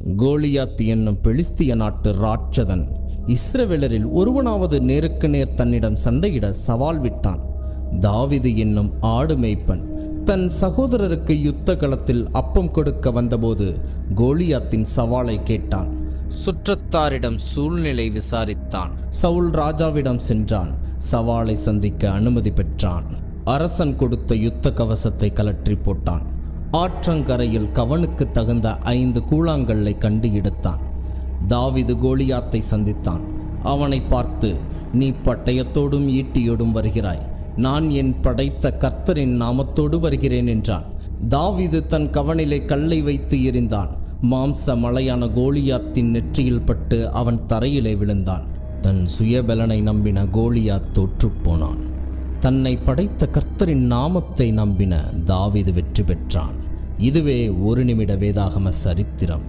கோலியாத் என்னும் பெலிஸ்திய நாட்டு ராட்சதன் இஸ்ரவேலரில் ஒருவனாவது நேருக்கு நேர் தன்னிடம் சண்டையிட சவால் விட்டான். தாவீது என்னும் ஆடு மேய்ப்பன் தன் சகோதரருக்கு யுத்த களத்தில் அப்பம் கொடுக்க வந்தபோது கோலியாத்தின் சவாலை கேட்டான். சுற்றத்தாரிடம் சூழ்நிலை விசாரித்தான். சவுல் ராஜாவிடம் சென்றான். சவாலை சந்திக்க அனுமதி பெற்றான். அரசன் கொடுத்த யுத்த கவசத்தை கலற்றி போட்டான். ஆற்றங்கரையில் கவனுக்கு தகுந்த 5 கூழாங்கல்லை கண்டு எடுத்தான். தாவீது கோலியாத்தை சந்தித்தான். அவனை பார்த்து, நீ பட்டயத்தோடும் ஈட்டியோடும் வருகிறாய், நான் என் படைத்த கர்த்தரின் நாமத்தோடு வருகிறேன் என்றான். தாவீது தன் கவனிலே கல்லை வைத்து எறிந்தான். மாம்ச மலையான கோலியாத்தின் நெற்றியில் பட்டு அவன் தரையிலே விழுந்தான். தன் சுயபலனை நம்பின கோலியாத் தோற்றுப்போனான். தன்னை படைத்த கர்த்தரின் நாமத்தை நம்பின தாவீது வெற்றி பெற்றான். இதுவே 1 நிமிட வேதாகம சரித்திரம்.